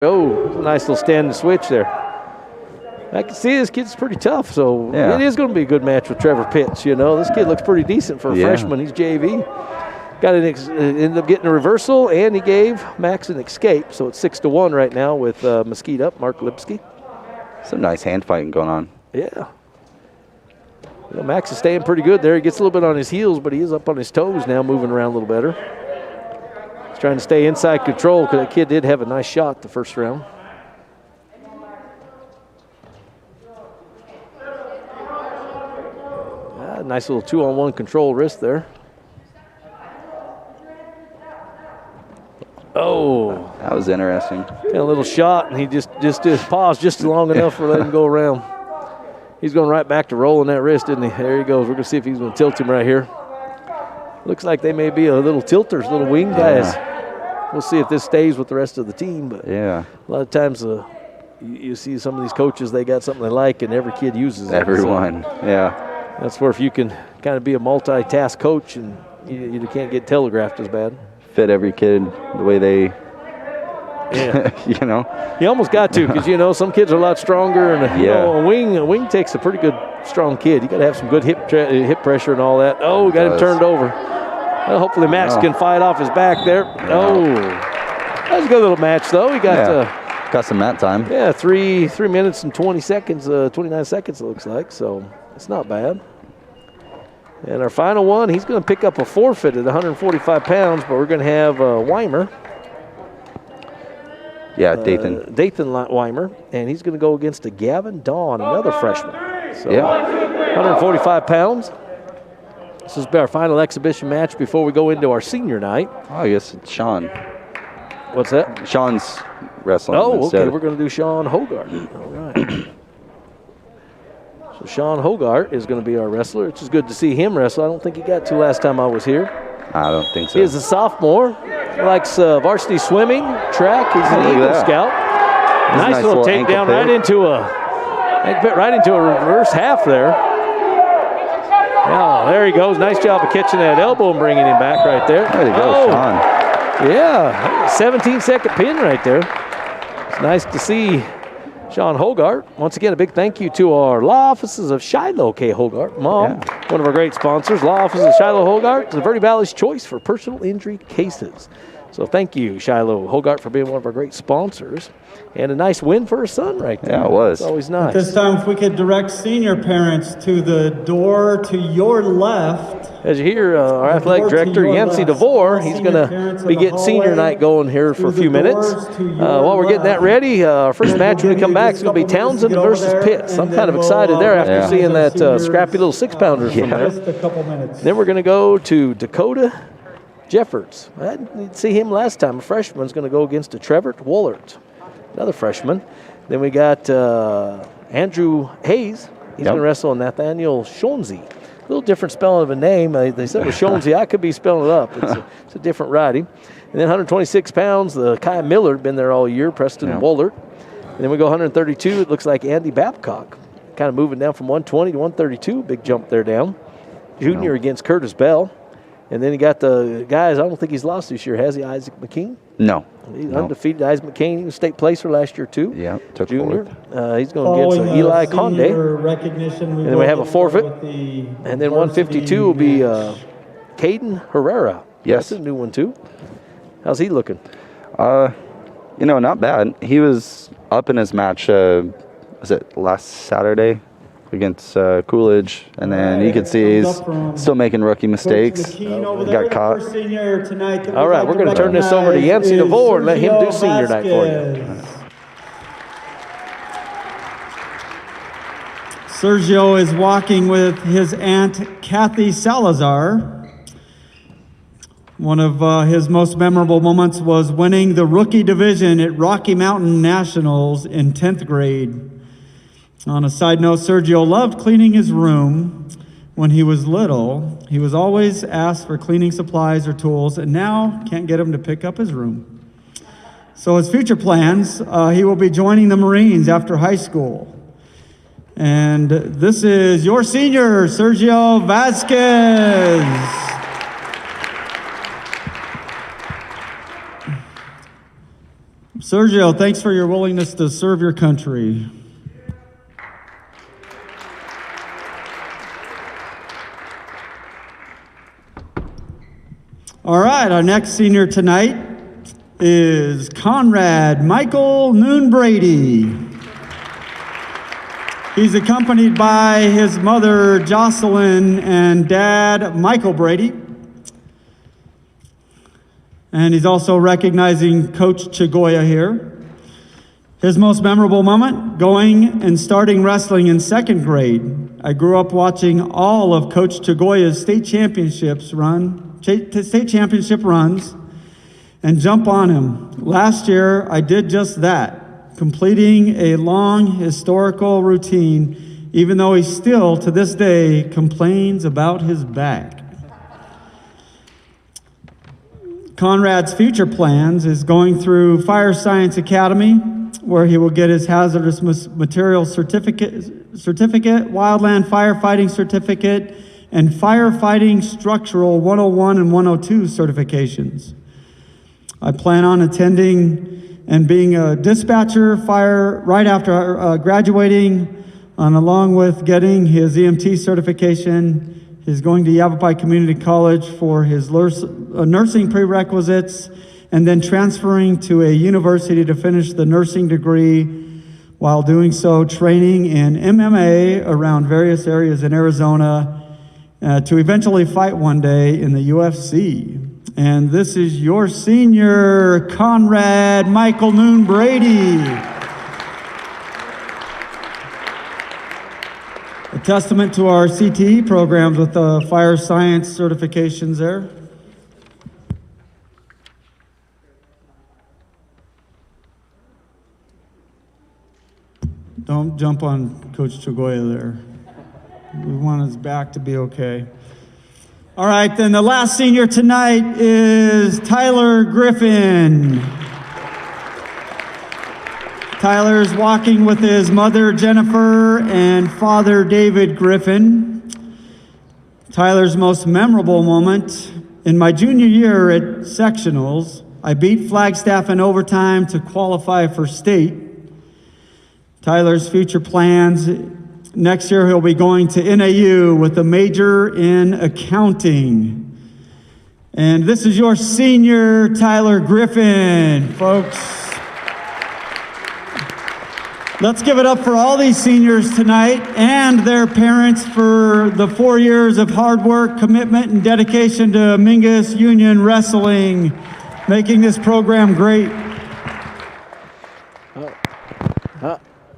Oh, nice little standing switch there. I can see this kid's pretty tough, so it is going to be a good match with Trevor Pitts. You know, this kid looks pretty decent for a freshman. He's JV. Ended up getting a reversal, and he gave Max an escape. So it's 6-1 right now with Mesquite up, Mark Lipsky. Some nice hand fighting going on. Yeah. You know, Max is staying pretty good there. He gets a little bit on his heels, but he is up on his toes now, moving around a little better. He's trying to stay inside control because that kid did have a nice shot the first round. Nice little 2-on-1 control wrist there. Oh. That was interesting. Got a little shot, and he just paused just long enough for letting him go around. He's going right back to rolling that wrist, isn't he? There he goes. We're going to see if he's going to tilt him right here. Looks like they may be a little tilters, little wing guys. We'll see if this stays with the rest of the team. But a lot of times you see some of these coaches, they got something they like, and every kid uses it. Everyone, That's where if you can kind of be a multitask coach and you can't get telegraphed as bad. Fit every kid the way they, you know. You almost got to because, you know, some kids are a lot stronger. And, you know, a wing takes a pretty good, strong kid. You got to have some good hip pressure and all that. Oh, got him turned over. Well, hopefully Max can fight off his back there. Oh, that was a good little match, though. He got some mat time. Yeah, 3 minutes and 20 seconds, 29 seconds it looks like. So it's not bad. And our final one, he's going to pick up a forfeit at 145 pounds, but we're going to have Weimer. Yeah, Dathan. Dathan Weimer, and he's going to go against a Gavin Dawn, another freshman. So 145 pounds. This is our final exhibition match before we go into our senior night. Oh, I guess it's Sean. What's that? Sean's wrestling. Oh, okay. We're going to do Sean Hogart. All right. So Sean Hogart is going to be our wrestler. It's just good to see him wrestle. I don't think he got to last time I was here. I don't think so. He is a sophomore. He likes varsity swimming, track. He's an Eagle Scout. Nice little takedown right into a reverse half there. Oh, there he goes. Nice job of catching that elbow and bringing him back right there. There you go, Sean. Yeah, 17-second pin right there. It's nice to see Sean Hogart. Once again, a big thank you to our law offices of Shiloh K. Hogart, Mom, one of our great sponsors. Law offices of Shiloh Hogart is a Verde Valley's choice for personal injury cases. So thank you, Shiloh Hogart, for being one of our great sponsors. And a nice win for her son right there. Yeah, it was. It's always nice. At this time, if we could direct senior parents to the door to your left. As you hear, our athletic director, Yancey DeVore, he's going to be getting senior night going here for a few minutes. While we're getting that ready, our first match when we come back is going to be Townsend versus Pitts. I'm kind of excited there after seeing that scrappy little 6-pounders from there. Just a couple minutes. Then we're going to go to Dakota Jeffords. I didn't see him last time. A freshman's going to go against a Trevor Woolert, another freshman. Then we got Andrew Hayes. He's going to wrestle Nathaniel Shonzi. A little different spelling of a name. They said it was Shonzi. I could be spelling it up. It's a different writing. And then 126 pounds, the Kai Miller, been there all year, Preston Woolert. And then we go 132. It looks like Andy Babcock, kind of moving down from 120 to 132. Big jump there down. Junior against Curtis Bell. And then you got the guys, I don't think he's lost this year, has he, Isaac McKean? No. He's undefeated. Isaac McKean, he was state placer last year, too. Yeah, took Junior. He's going against Eli Conde. And then we have a forfeit. And then 152 will be Caden Herrera. Yes. That's a new one, too. How's he looking? You know, not bad. He was up in his match, was it last Saturday? Against Coolidge, and then you can see he's still making rookie mistakes. Got caught. All right, we're going to turn this over to Yancey DeVore and let him do senior night for you. Sergio is walking with his aunt, Kathy Salazar. One of his most memorable moments was winning the rookie division at Rocky Mountain Nationals in 10th grade. On a side note, Sergio loved cleaning his room. When he was little, he was always asked for cleaning supplies or tools, and now can't get him to pick up his room. So his future plans, he will be joining the Marines after high school. And this is your senior, Sergio Vasquez. Sergio, thanks for your willingness to serve your country. All right, our next senior tonight is Conrad Michael Noon Brady. He's accompanied by his mother, Jocelyn, and dad, Michael Brady. And he's also recognizing Coach Chagoya here. His most memorable moment, going and starting wrestling in second grade. I grew up watching all of Coach Chagoya's state championship runs and jump on him. Last year, I did just that, completing a long historical routine, even though he still, to this day, complains about his back. Conrad's future plans is going through Fire Science Academy, where he will get his hazardous materials certificate, wildland firefighting certificate, and firefighting structural 101 and 102 certifications. I plan on attending and being a dispatcher fire right after graduating, and along with getting his EMT certification. He's going to Yavapai Community College for his nursing prerequisites, and then transferring to a university to finish the nursing degree, while doing so training in MMA around various areas in Arizona to eventually fight one day in the UFC. And this is your senior, Conrad Michael Noon Brady. A testament to our CTE programs with the fire science certifications there. Don't jump on Coach Chagoya there. We want his back to be okay. All right, then the last senior tonight is Tyler Griffin. Tyler's walking with his mother, Jennifer, and father, David Griffin. Tyler's most memorable moment: in my junior year at sectionals, I beat Flagstaff in overtime to qualify for state. Tyler's future plans: next year he'll be going to NAU with a major in accounting. And this is your senior, Tyler Griffin, folks. Let's give it up for all these seniors tonight and their parents for the 4 years of hard work, commitment, and dedication to Mingus Union Wrestling, making this program great.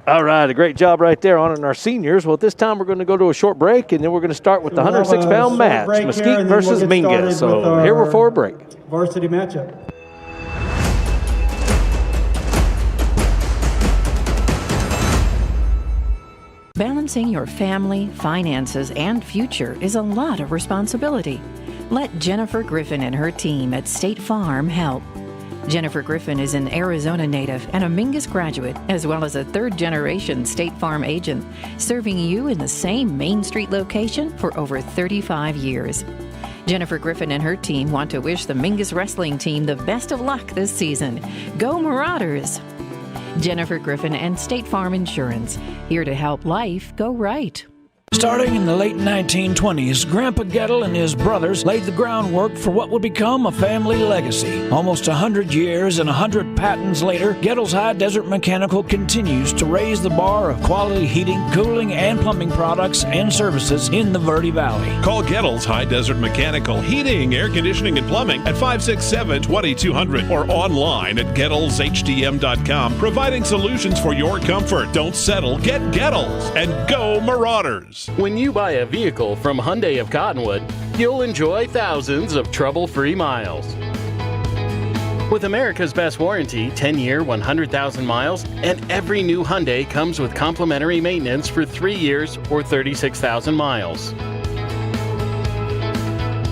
All right, a great job right there honoring our seniors. Well, at this time we're going to go to a short break, and then we're going to start with the 106-pound match, Mesquite versus Mingus. So here we're for a break. Varsity matchup. Balancing your family, finances, and future is a lot of responsibility. Let Jennifer Griffin and her team at State Farm help. Jennifer Griffin is an Arizona native and a Mingus graduate, as well as a third-generation State Farm agent, serving you in the same Main Street location for over 35 years. Jennifer Griffin and her team want to wish the Mingus wrestling team the best of luck this season. Go Marauders! Jennifer Griffin and State Farm Insurance, here to help life go right. Starting in the late 1920s, Grandpa Gettle and his brothers laid the groundwork for what would become a family legacy. Almost 100 years and 100 patents later, Gettle's High Desert Mechanical continues to raise the bar of quality heating, cooling, and plumbing products and services in the Verde Valley. Call Gettle's High Desert Mechanical Heating, Air Conditioning, and Plumbing at 567-2200 or online at GettlesHDM.com, providing solutions for your comfort. Don't settle, get Gettles, and go Marauders. When you buy a vehicle from Hyundai of Cottonwood, you'll enjoy thousands of trouble-free miles. With America's best warranty, 10-year, 100,000 miles, and every new Hyundai comes with complimentary maintenance for 3 years or 36,000 miles.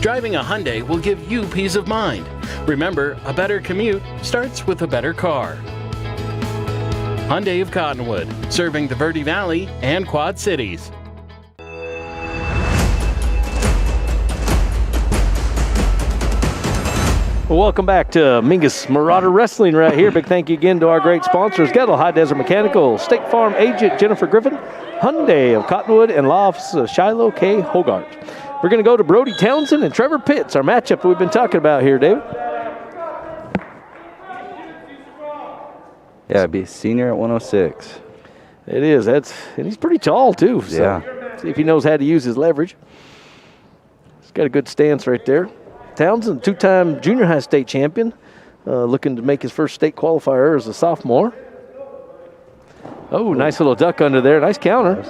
Driving a Hyundai will give you peace of mind. Remember, a better commute starts with a better car. Hyundai of Cottonwood, serving the Verde Valley and Quad Cities. Well, welcome back to Mingus Marauder Wrestling right here. Big thank you again to our great sponsors, Gettle, High Desert Mechanical, State Farm agent Jennifer Griffin, Hyundai of Cottonwood, and law office of Shiloh K. Hogart. We're going to go to Brody Townsend and Trevor Pitts, our matchup we've been talking about here, David. Yeah, be a senior at 106. It is. And he's pretty tall, too. So Yeah. see if he knows how to use his leverage. He's got a good stance right there. Townsend, two-time junior high state champion, looking to make his first state qualifier as a sophomore. Oh, nice little duck under there. Nice counter.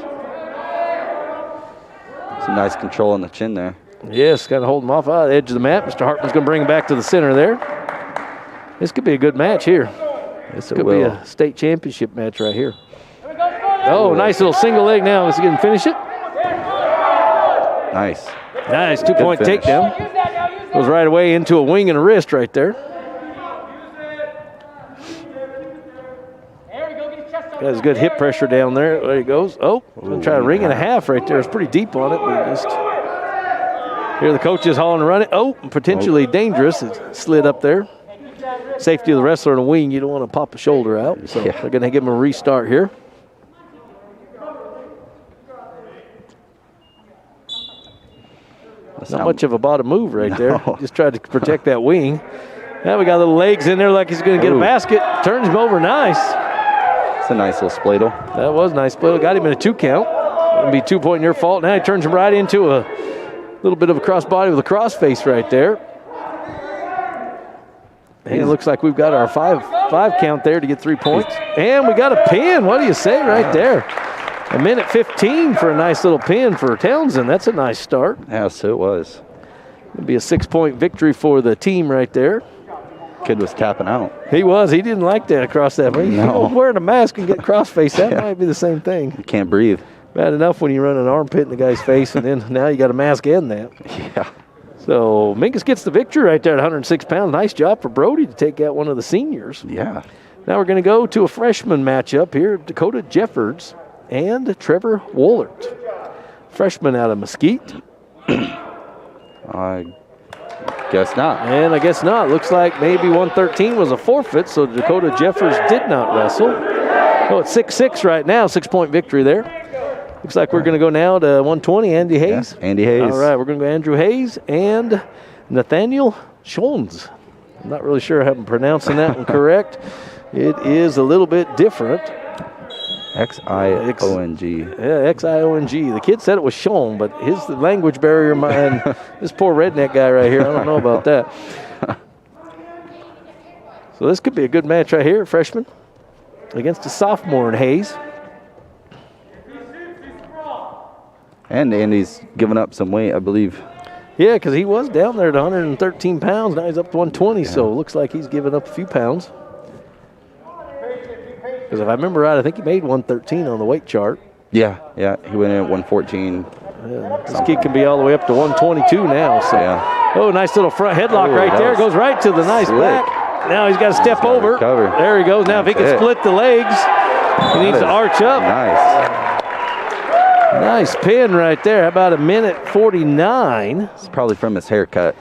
Some nice control on the chin there. Yes, got to hold him off the edge of the mat. Mr. Hartman's going to bring him back to the center there. This could be a good match here. Yes, it Could will. be a state championship match right here. Oh, nice little single leg now. Is he going to finish it? Nice. Nice two-point Good finish. takedown. Goes right away into a wing and a wrist right there. Got his good hip pressure down there. There he goes. Oh, going to try a ring and a half right there. It's pretty deep on it. But just here the coaches hauling and running. Oh, potentially dangerous. It slid up there. Safety of the wrestler in a wing. You don't want to pop a shoulder out. So Yeah. they're going to give him a restart here. That's Not much of a bottom move right there. No. Just tried to protect that wing. Now we got little legs in there like he's going to get a Ooh. basket. Turns him over nice. It's a nice little spladle. That was nice. Split. Got him in a 2 count. It'll be 2 point your fault. Now he turns him right into a little bit of a crossbody with a cross face right there. And it looks like we've got our five count there to get 3 points. And we got a pin. What do you say right there? 1:15 for a nice little pin for Townsend. That's a nice start. Yeah, so it was. It'll be a 6 point victory for the team right there. Kid was tapping out. He was. He didn't like that across that way. No. Wearing a mask and get crossface, that Yeah. might be the same thing. You can't breathe. Bad enough when you run an armpit in the guy's face, and then now you got a mask and that. Yeah. So Mingus gets the victory right there at 106 pounds. Nice job for Brody to take out one of the seniors. Yeah. Now we're going to go to a freshman matchup here. Dakota Jeffords and Trevor Woolert. Freshman out of Mesquite. I guess not. And I guess not. Looks like maybe 113 was a forfeit, so Dakota Jeffords did not wrestle. Oh, it's 6-6 right now. 6 point victory there. Looks like we're going to go now to 120, Andy Hayes. Yeah, Andy Hayes. All right, we're going to go Andrew Hayes and Nathaniel Schoens. I'm not really sure if I'm pronouncing that one correct. It is a little bit different. X-I-O-N-G. Yeah, X-I-O-N-G. The kid said it was Schoen, but his language barrier, and this poor redneck guy right here, I don't know about that. So this could be a good match right here, freshman against a sophomore in Hayes. And Andy's given up some weight, I believe. Yeah, because he was down there at 113 pounds. Now he's up to 120, so it looks like he's given up a few pounds. Because if I remember right, I think he made 113 on the weight chart. Yeah. He went in at 114. This kid can be all the way up to 122 now. So. Yeah. Oh, nice little front headlock Oh, right that there. was Goes right to the nice slick. back. Now he's got to step gotta over. recover. There he goes. Now if he can That's it. split the legs, he needs to arch up. Nice. Nice pin right there. How about 1:49? It's probably from his haircut.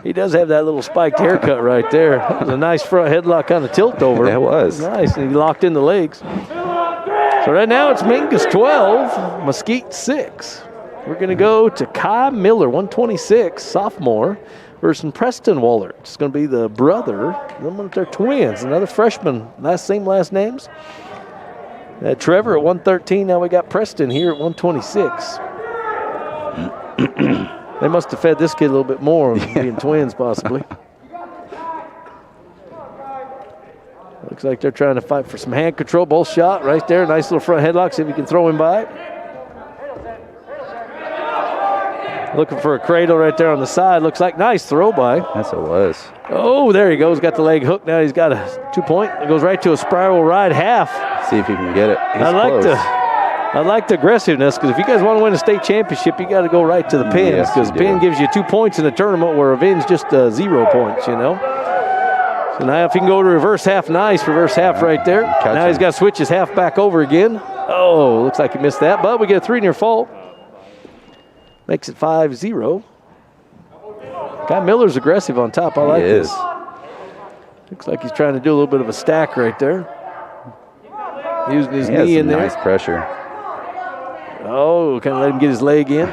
He does have that little spiked haircut right there. That was a nice front headlock kind of tilt over. That was. Nice, and he locked in the legs. So right now it's Mingus 12, Mesquite 6. We're going to go to Kai Miller, 126, sophomore, versus Preston Woolert. It's going to be the brother. They're twins, another freshman, same last names. Trevor at 113. Now we got Preston here at 126. They must have fed this kid a little bit more, being twins possibly. Looks like they're trying to fight for some hand control. Both shot right there. Nice little front headlock. See if you can throw him by it. Looking for a cradle right there on the side. Looks like nice throw by. Yes, it was. Oh, there he goes. Got the leg hooked. Now he's got a 2 point. It goes right to a spiral ride half. See if he can get it. He's I like the aggressiveness, because if you guys want to win a state championship, you got to go right to the pins, Yes, because you do. pin gives you 2 points in a tournament where a pin's just 0 points, you know. So now if he can go to reverse half, nice reverse half right there. Now he's got to switch his half back over again. Oh, looks like he missed that, but we get a 3 near fault. Makes it 5-0. Guy Miller's aggressive on top. I like He this. is. Looks like he's trying to do a little bit of a stack right there. Using his He has knee in some there. nice pressure. Oh, kind of let him get his leg in.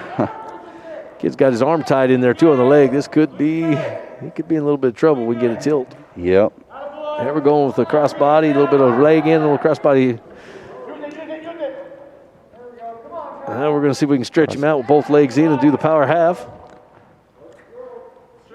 Kid's got his arm tied in there too on the leg. This could be, he could be in a little bit of trouble. We get a tilt. Yep. There we're going with the crossbody, a little bit of leg in, a little crossbody. Now we're going to see if we can stretch him out with both legs in and do the power half.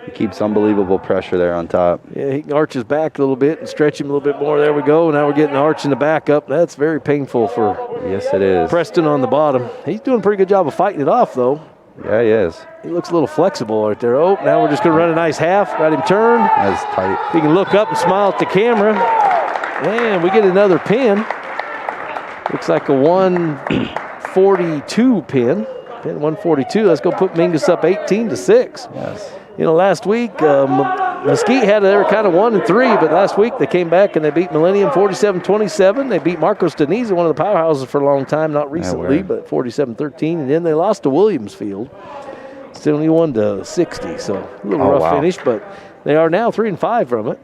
He keeps unbelievable pressure there on top. Yeah, he can arch his back a little bit and stretch him a little bit more. There we go. Now we're getting the arch in the back up. That's very painful for Yes, it is. Preston on the bottom. He's doing a pretty good job of fighting it off, though. Yeah, he is. He looks a little flexible right there. Oh, now we're just going to run a nice half. Got him turned. That's tight. He can look up and smile at the camera. And we get another pin. Looks like a 142 pin. Pin 142. Let's go put Mingus up 18-6. Yes. You know, last week, Mesquite they were kind of 1-3, but last week they came back and they beat Millennium 47-27. They beat Marcos Deniz, one of the powerhouses for a long time, not recently, but 47-13. And then they lost to Williamsfield, 71-60. So a little rough finish, but they are now 3-5 from it.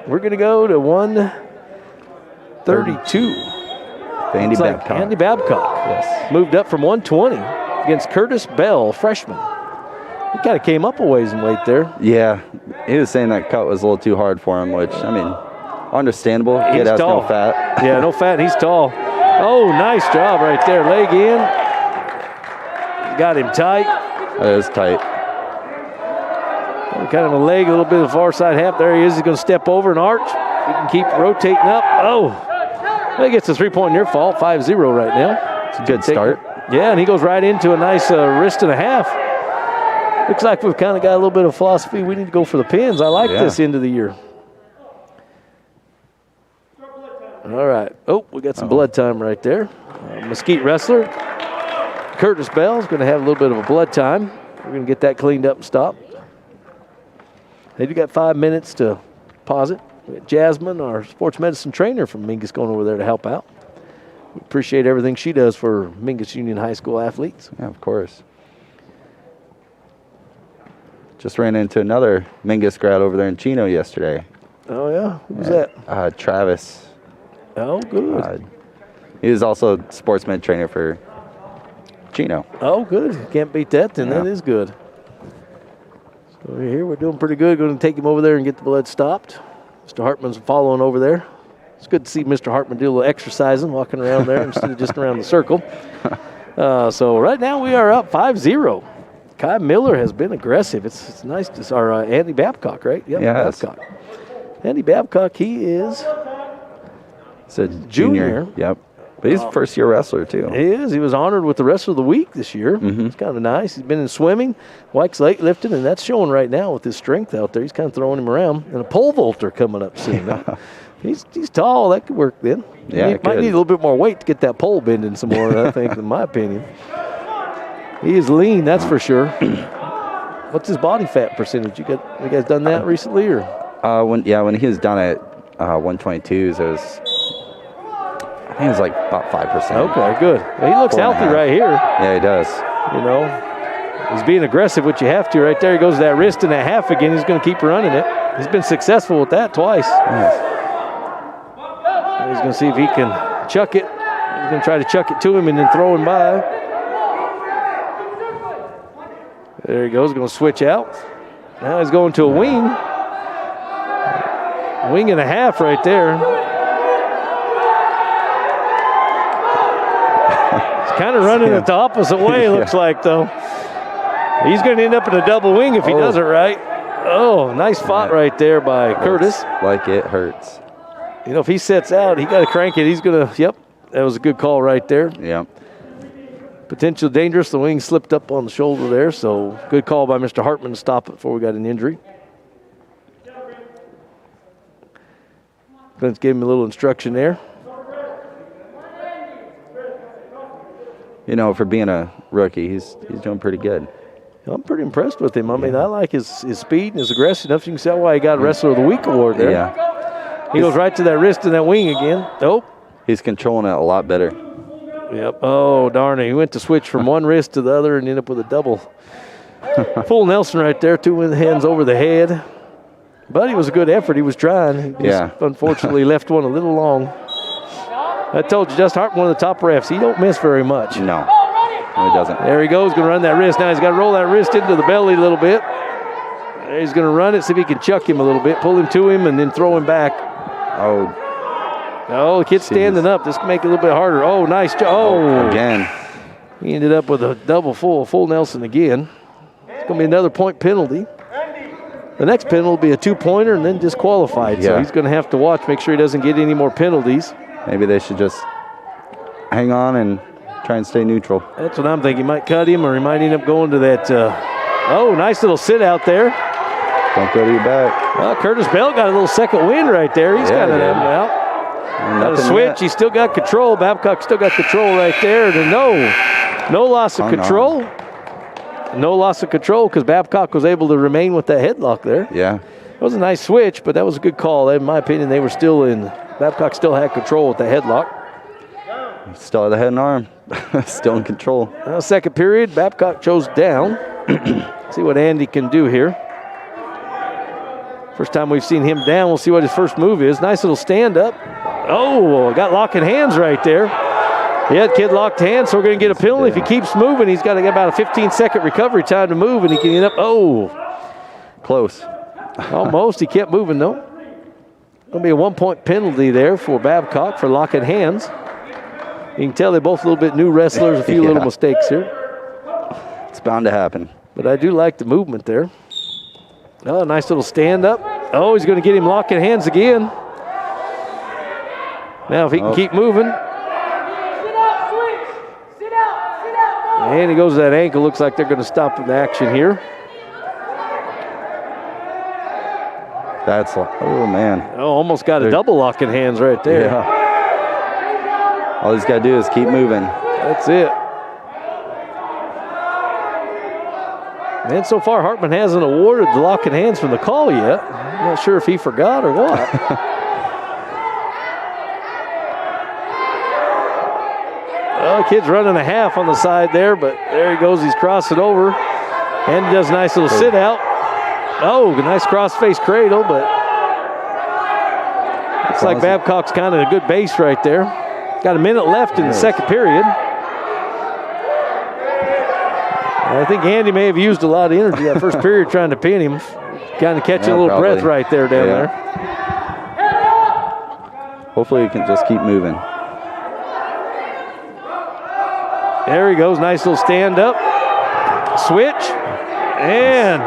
We're going to go to 132. Andy Babcock. Andy Babcock. Yes. Moved up from 120 against Curtis Bell, freshman. He kind of came up a ways in weight there. Yeah, he was saying that cut was a little too hard for him, which, I mean, understandable. Kid has no fat. Yeah, no fat. He's tall. Oh, nice job right there. Leg in. Got him tight. That is tight. Kind of a leg, a little bit of far side half. There he is. He's going to step over and arch. He can keep rotating up. Oh, that gets a 3-point near fault. 5-0 right now. It's a good start. Yeah, and he goes right into a nice wrist and a half. Looks like we've kind of got a little bit of philosophy. We need to go for the pins. I like this end of the year. All right. Oh, we got some blood time right there. Mesquite wrestler. Curtis Bell is going to have a little bit of a blood time. We're going to get that cleaned up and stopped. They do got 5 minutes to pause it. We got Jasmine, our sports medicine trainer from Mingus, going over there to help out. We appreciate everything she does for Mingus Union High School athletes. Yeah, of course. Just ran into another Mingus grad over there in Chino yesterday. Oh, yeah? Who was that? Travis. Oh, good. He was also sports med trainer for Chino. Oh, good. Can't beat that, then. That is good. So here we're doing pretty good. Going to take him over there and get the blood stopped. Mr. Hartman's following over there. It's good to see Mr. Hartman do a little exercising, walking around there instead of just around the circle. So right now we are up 5-0. Kai Miller has been aggressive. It's nice to see our Andy Babcock, right? Yep, Babcock. Andy Babcock, he is a junior. Yep. But he's a first-year wrestler, too. He is. He was honored with the Wrestler of the Week this year. It's kind of nice. He's been in swimming, Wikes weightlifting, and that's showing right now with his strength out there. He's kind of throwing him around. And a pole vaulter coming up soon. He's tall. That could work then. Yeah, he might need a little bit more weight to get that pole bending some more, I think, in my opinion. He is lean, that's for sure. What's his body fat percentage? You guys done that recently, or? When he was done at 122s, it was, I think it was like about 5%. Okay, good. Well, he looks healthy right here. Yeah, he does. You know, he's being aggressive, which you have to right there. He goes to that wrist and that half again. He's going to keep running it. He's been successful with that twice. Nice. He's going to see if he can chuck it. He's going to try to chuck it to him and then throw him by. There he goes, going to switch out. Now he's going to a wing. Wing and a half right there. He's kind of running it the opposite way, it looks like, though. He's going to end up in a double wing if he does it right. Oh, nice fought right there by Curtis. Like it hurts. You know, if he sets out, he got to crank it. He's going to, yep, that was a good call right there. Yep. Potential dangerous. The wing slipped up on the shoulder there, so good call by Mr. Hartman to stop it before we got an injury. Let's give him a little instruction there. You know, for being a rookie, he's doing pretty good. I'm pretty impressed with him. I mean, I like his speed and his aggressiveness. You can see why he got Wrestler of the Week award there. Yeah. He goes right to that wrist and that wing again. Nope. He's controlling it a lot better. Yep. Oh, darn it. He went to switch from one wrist to the other and ended up with a double Full Nelson right there, 2 hands over the head. But it was a good effort. He was trying. He just unfortunately left one a little long. I told you, Justin Hartman, one of the top refs. He don't miss very much. No, he doesn't. There he goes, going to run that wrist. Now he's got to roll that wrist into the belly a little bit. He's going to run it, see if he can chuck him a little bit, pull him to him, and then throw him back. Oh, the kid's standing up. This can make it a little bit harder. Oh, nice job. Oh, again. He ended up with a double full Nelson again. It's going to be another point penalty. The next penalty will be a 2-pointer and then disqualified. So he's going to have to watch, make sure he doesn't get any more penalties. Maybe they should just hang on and try and stay neutral. That's what I'm thinking. He might cut him, or he might end up going to that. Nice little sit out there. Don't go to your back. Well, Curtis Bell got a little second wind right there. He's got it out. Got a switch. He's still got control. Babcock still got control right there. And no loss of control. No loss of control because Babcock was able to remain with that headlock there. Yeah. It was a nice switch, but that was a good call. In my opinion, they were still in. Babcock still had control with the headlock. Still had the head and arm. Still in control. Second period, Babcock chose down. See what Andy can do here. First time we've seen him down. We'll see what his first move is. Nice little stand up. Oh, got locking hands right there. Yeah, the kid locked hands, so we're going to get a penalty. If he keeps moving, he's got to get about a 15-second recovery time to move, and he can end up, close. Almost. He kept moving, though. Going to be a 1-point penalty there for Babcock for locking hands. You can tell they're both a little bit new wrestlers, a few little mistakes here. It's bound to happen. But I do like the movement there. Oh, nice little stand up. Oh, he's going to get him locking hands again. Now, if he can keep moving. And he goes to that ankle. Looks like they're going to stop the action here. That's, oh, man. Oh, almost got a double locking hands right there. Yeah. All he's got to do is keep moving. That's it. And so far, Hartman hasn't awarded the locking hands from the call yet. I'm not sure if he forgot or what. The kid's running a half on the side there, but there he goes. He's crossing over. And he does a nice little sit out. Oh, nice cross-face cradle, but looks like Babcock's kind of a good base right there. Got a minute left in the second period. I think Andy may have used a lot of energy that first period trying to pin him. Kind of catching a little breath right there down there. Hopefully he can just keep moving. There he goes. Nice little stand up. Switch. And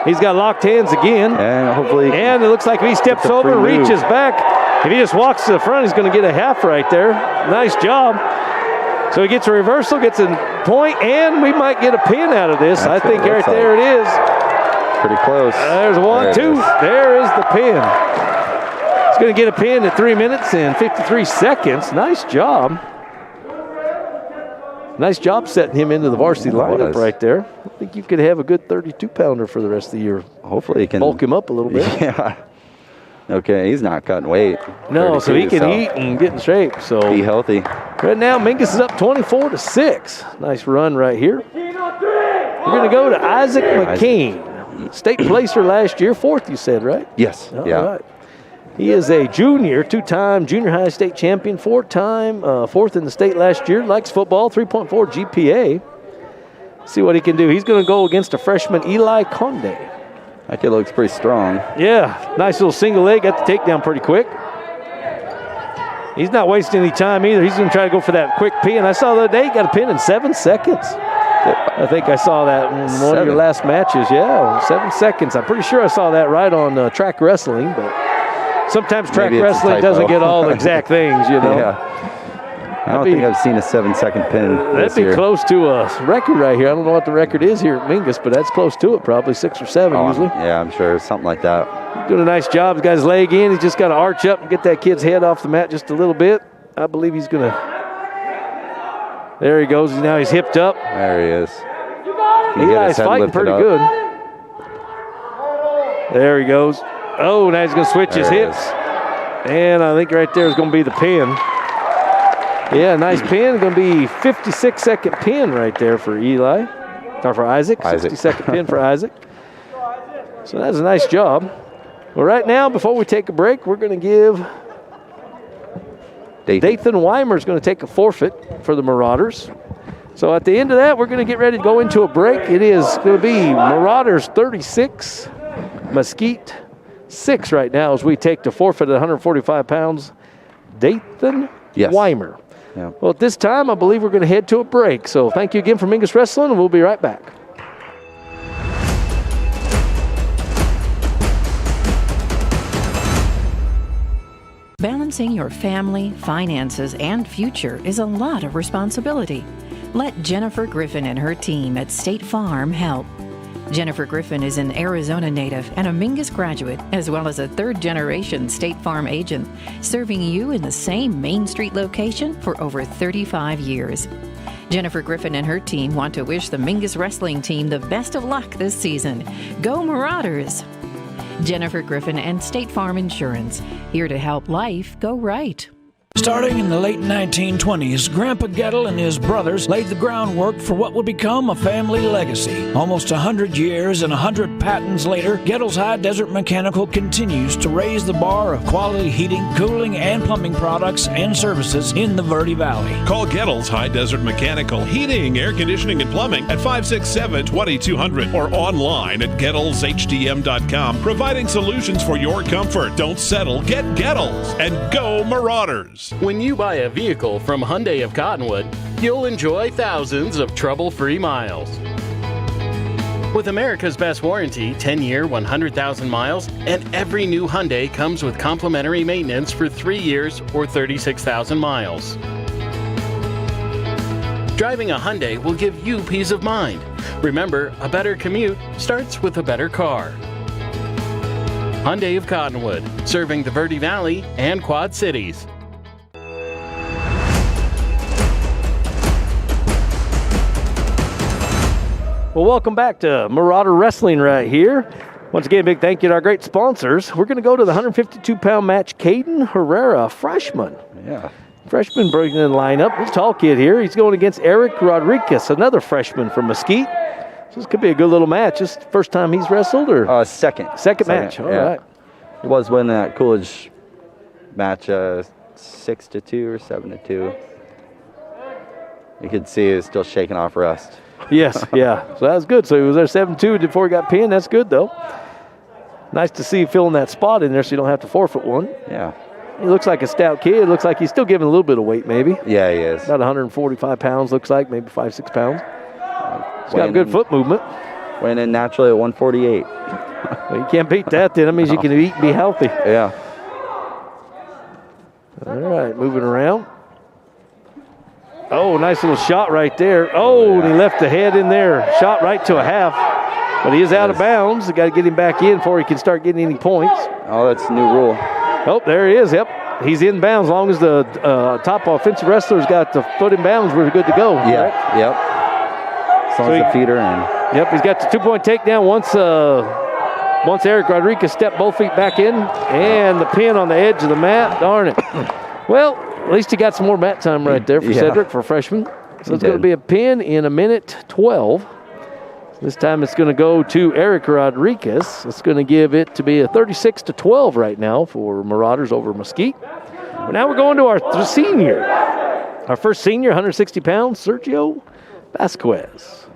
he's got locked hands again. And hopefully. And it looks like if he steps over and reaches back, if he just walks to the front, he's going to get a half right there. Nice job. So he gets a reversal, gets a point, and we might get a pin out of this. I think right there it is. Pretty close. There's one, two. There is the pin. He's going to get a pin at 3 minutes and 53 seconds. Nice job. Nice job setting him into the varsity lineup right there. I think you could have a good 32-pounder for the rest of the year. Hopefully he can bulk him up a little bit. Yeah. Okay, he's not cutting weight. No, so he can eat and get in shape. So be healthy. Right now, Mingus is up 24-6. Nice run right here. We're going to go to Isaac McKean. State placer last year, 4th, you said, right? Yes. All right. He is a junior, 2-time junior high state champion, 4-time, 4th in the state last year. Likes football, 3.4 GPA. See what he can do. He's going to go against a freshman, Eli Conde. That kid looks pretty strong. Yeah, nice little single leg. Got the takedown pretty quick. He's not wasting any time either. He's going to try to go for that quick pin. I saw the other day he got a pin in 7 seconds. I think I saw that in one of your last matches. Yeah, 7 seconds. I'm pretty sure I saw that right on track wrestling, but sometimes track wrestling doesn't get all the exact things, you know. Yeah. I don't think I've seen a 7-second pin. That'd be close to a record right here. I don't know what the record is here at Mingus, but that's close to it, probably 6 or 7 usually. Yeah, I'm sure something like that. Doing a nice job. He's got his leg in. He's just got to arch up and get that kid's head off the mat just a little bit. I believe he's going to. There he goes. Now he's hipped up. There he is. Eli's fighting pretty good. There he goes. Oh, now he's going to switch his hips. And I think right there is going to be the pin. Yeah, nice pin. Going to be 56-second pin right there for Eli. Or for Isaac. 60-second pin for Isaac. So that's a nice job. Well, right now, before we take a break, we're going to give Dathan Weimer is going to take a forfeit for the Marauders. So at the end of that, we're going to get ready to go into a break. It is going to be Marauders 36, Mesquite 6 right now as we take the forfeit at 145 pounds. Dathan Weimer. Yeah. Well, at this time, I believe we're going to head to a break. So thank you again for Mingus Wrestling, and we'll be right back. Balancing your family, finances, and future is a lot of responsibility. Let Jennifer Griffin and her team at State Farm help. Jennifer Griffin is an Arizona native and a Mingus graduate, as well as a third-generation State Farm agent, serving you in the same Main Street location for over 35 years. Jennifer Griffin and her team want to wish the Mingus wrestling team the best of luck this season. Go Marauders! Jennifer Griffin and State Farm Insurance, here to help life go right. Starting in the late 1920s, Grandpa Gettle and his brothers laid the groundwork for what would become a family legacy. Almost 100 years and 100 patents later, Gettle's High Desert Mechanical continues to raise the bar of quality heating, cooling, and plumbing products and services in the Verde Valley. Call Gettle's High Desert Mechanical, Heating, Air Conditioning, and Plumbing at 567-2200 or online at GettlesHDM.com, providing solutions for your comfort. Don't settle, get Gettles, and go Marauders. When you buy a vehicle from Hyundai of Cottonwood, you'll enjoy thousands of trouble-free miles. With America's best warranty, 10-year, 100,000 miles, and every new Hyundai comes with complimentary maintenance for 3 years or 36,000 miles. Driving a Hyundai will give you peace of mind. Remember, a better commute starts with a better car. Hyundai of Cottonwood, serving the Verde Valley and Quad Cities. Well, welcome back to Marauder Wrestling right here. Once again, big thank you to our great sponsors. We're going to go to the 152-pound match. Caden Herrera, freshman. Yeah. Freshman breaking in the lineup. This tall kid here. He's going against Eric Rodriguez, another freshman from Mesquite. So this could be a good little match. This is the first time he's wrestled, or Second match. All right. He was winning that Coolidge match 6-2 or 7-2. You could see he was still shaking off rust. Yes, yeah. So that was good. So he was there 7-2 before he got pinned. That's good, though. Nice to see you filling that spot in there so you don't have to forfeit one. Yeah. He looks like a stout kid. Looks like he's still giving a little bit of weight, maybe. Yeah, he is. About 145 pounds, looks like, maybe 5-6 pounds. He's got good foot movement. Weighing in naturally at 148. Well, you can't beat that, then. That means you can eat and be healthy. Yeah. All right, moving around. Oh, nice little shot right there. Oh, and he left the head in there. Shot right to a half. But he is out of bounds. You got to get him back in before he can start getting any points. Oh, that's a new rule. Oh, there he is. Yep. He's in bounds. As long as the top offensive wrestler's got the foot in bounds, we're good to go. Yeah, right? yep. As long as the feet are in. Yep, he's got the two-point takedown once Eric Rodriguez stepped both feet back in, and the pin on the edge of the mat. Darn it. Well, at least he got some more mat time right there for Cedric, for a freshman. So it's going to be a pin in 1:12. This time it's going to go to Eric Rodriguez. It's going to give it to be a 36-12 right now for Marauders over Mesquite. But now we're going to our senior. Our first senior, 160 pounds, Sergio Vasquez.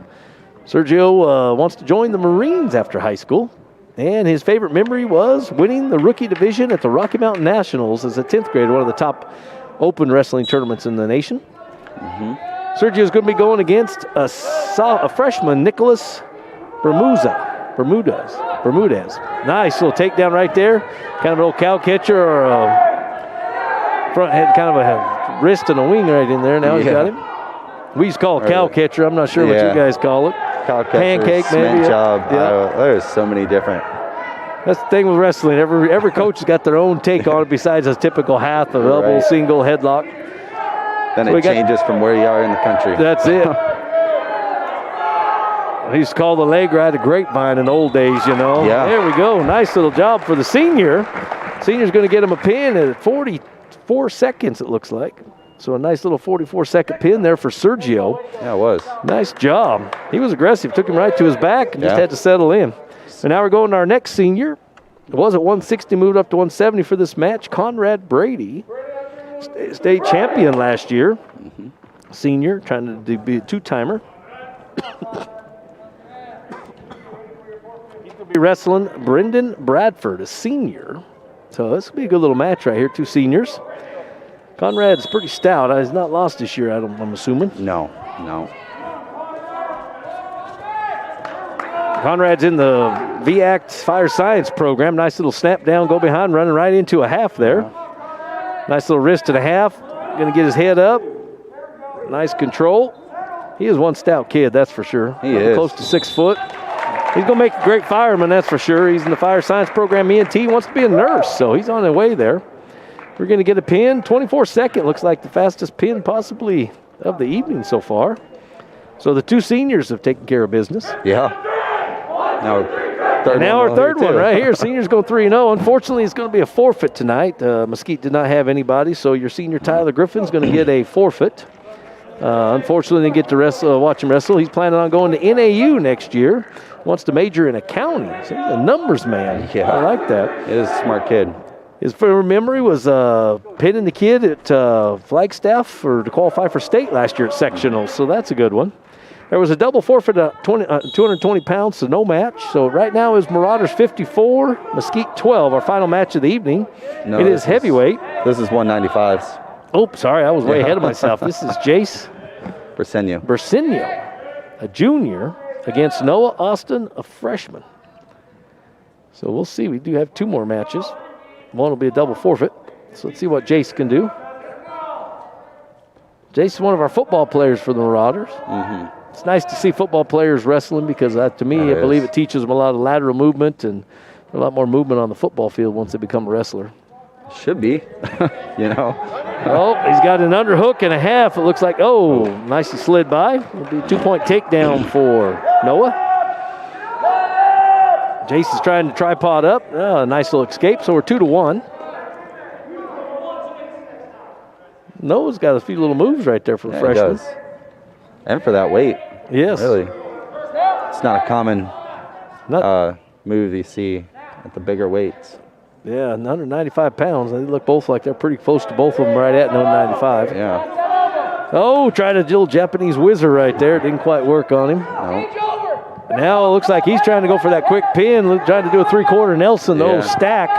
Sergio wants to join the Marines after high school. And his favorite memory was winning the rookie division at the Rocky Mountain Nationals as a 10th grader, one of the top open wrestling tournaments in the nation. Sergio's going to be going against a freshman, Nicholas Bermudez. Nice little takedown right there. Kind of an old cow catcher or a front head, kind of a wrist and a wing right in there. Now he's got him. We used to call it cow catcher. I'm not sure what you guys call it. Cow catcher, pancake, maybe. Job. Yeah. There's so many different. That's the thing with wrestling. Every coach has got their own take on it besides a typical half, a double, single, headlock. Then it changes from where you are in the country. That's it. He used to call the leg ride a grapevine in old days, you know. Yeah. There we go. Nice little job for the senior. Senior's going to get him a pin at 44 seconds, it looks like. So a nice little 44-second pin there for Sergio. Yeah, it was. Nice job. He was aggressive. Took him right to his back and just had to settle in. And now we're going to our next senior. It was at 160, moved up to 170 for this match. Conrad Brady, state champion last year. Senior, trying to be a two-timer. He's going to be wrestling Brendan Bradford, a senior. So this will be a good little match right here, two seniors. Conrad's pretty stout. He's not lost this year, I'm assuming. No. Conrad's in the VACT Fire Science program. Nice little snap down, go behind, running right into a half there. Nice little wrist and a half. Going to get his head up. Nice control. He is one stout kid, that's for sure. He is. Close to 6 foot. He's going to make a great fireman, that's for sure. He's in the Fire Science program. ENT wants to be a nurse, so he's on the way there. We're going to get a pin. 24-second looks like the fastest pin possibly of the evening so far. So the two seniors have taken care of business. Yeah. Now our third one right here. Seniors go 3-0. Unfortunately, it's going to be a forfeit tonight. Mesquite did not have anybody, so your senior Tyler Griffin's going to get a forfeit. Unfortunately, they get to watch him wrestle. He's planning on going to NAU next year. Wants to major in accounting. So he's a numbers man. Yeah. I like that. He is a smart kid. His favorite memory was pinning the kid at Flagstaff to qualify for state last year at sectionals, so that's a good one. There was a double forfeit at 220 pounds, so no match. So right now is Marauders 54, Mesquite 12, our final match of the evening. No, it is heavyweight. This is 195s. Oh, sorry, I was way ahead of myself. This is Jace Bersinio, a junior, against Noah Austin, a freshman. So we'll see. We do have two more matches. One will be a double forfeit. So let's see what Jace can do. Jace is one of our football players for the Marauders. It's nice to see football players wrestling because to me, I believe it teaches them a lot of lateral movement and a lot more movement on the football field once they become a wrestler. Should be, Oh, he's got an underhook and a half. It looks like, nicely slid by. It'll be a 2-point takedown for Noah. Jace is trying to tripod up. A nice little escape, so we're 2-1. Noah's got a few little moves right there for the freshman. He does. And for that weight. Yes. Really. It's not a common move you see at the bigger weights. Yeah, 195 pounds. They look both like they're pretty close to both of them right at 195. Yeah. Oh, tried a little Japanese whizzer right there. Didn't quite work on him. No. Now it looks like he's trying to go for that quick pin, trying to do a three-quarter Nelson, stack.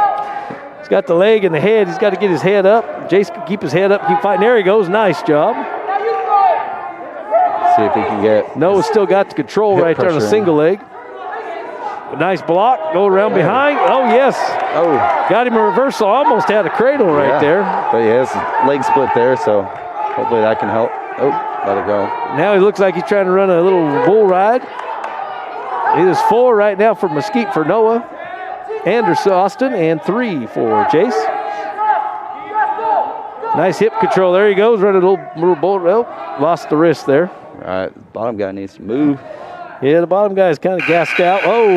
He's got the leg and the head. He's got to get his head up. Jace can keep his head up, keep fighting. There he goes. Nice job. See if he can get. Noah's still got the control right there on the single leg. A nice block. Go around behind. Oh, yes. Oh. Got him a reversal. Almost had a cradle right there. But he has his leg split there, so hopefully that can help. Oh, let it go. Now he looks like he's trying to run a little bull ride. It is 4 right now for Mesquite for Noah. Anderson Austin, and 3 for Jace. Nice hip control. There he goes. Running a little bull. Oh, lost the wrist there. All right, bottom guy needs to move. Yeah, the bottom guy is kind of gassed out. Oh,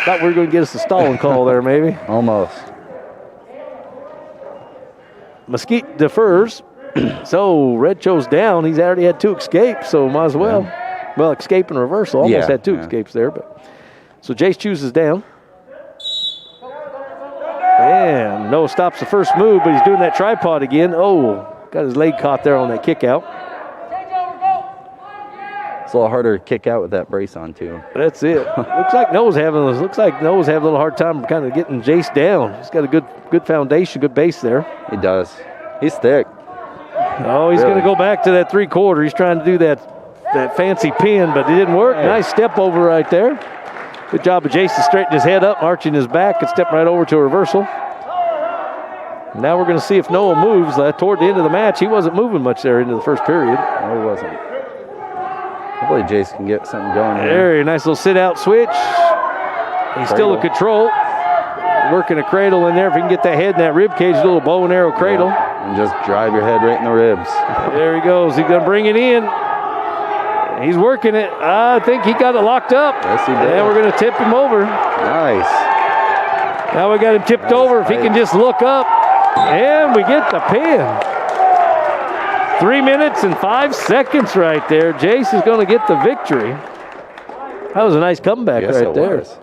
thought we were going to get us a stalling call there, maybe. Almost. Mesquite defers. So Red chose down. He's already had 2 escapes, so might as well. Yeah. Well, escape and reversal. Almost had 2 escapes there. But so Jace chooses down. And Noah stops the first move, but he's doing that tripod again. Oh, got his leg caught there on that kick out. It's a little harder to kick out with that brace on, too. That's it. looks like Noah's having a little hard time kind of getting Jace down. He's got a good foundation, good base there. He does. He's thick. Oh, he's going to go back to that 3/4. He's trying to do that fancy pin, but it didn't work. Hey. Nice step over right there. Good job of Jace to straighten his head up, arching his back, and step right over to a reversal. Now we're going to see if Noah moves. Toward the end of the match, he wasn't moving much there into the first period. No, he wasn't. Hopefully Jace can get something going here. Very nice little sit-out switch. He's still in control. Working a cradle in there. If he can get that head in that rib cage, a little bow and arrow cradle. Yeah. And just drive your head right in the ribs. There he goes. He's going to bring it in. He's working it. I think he got it locked up. Yes, he did. And we're going to tip him over. Nice. Now we got him tipped over. If he can just look up. And we get the pin. 3 minutes and 5 seconds right there. Jace is going to get the victory. That was a nice comeback right there. Was.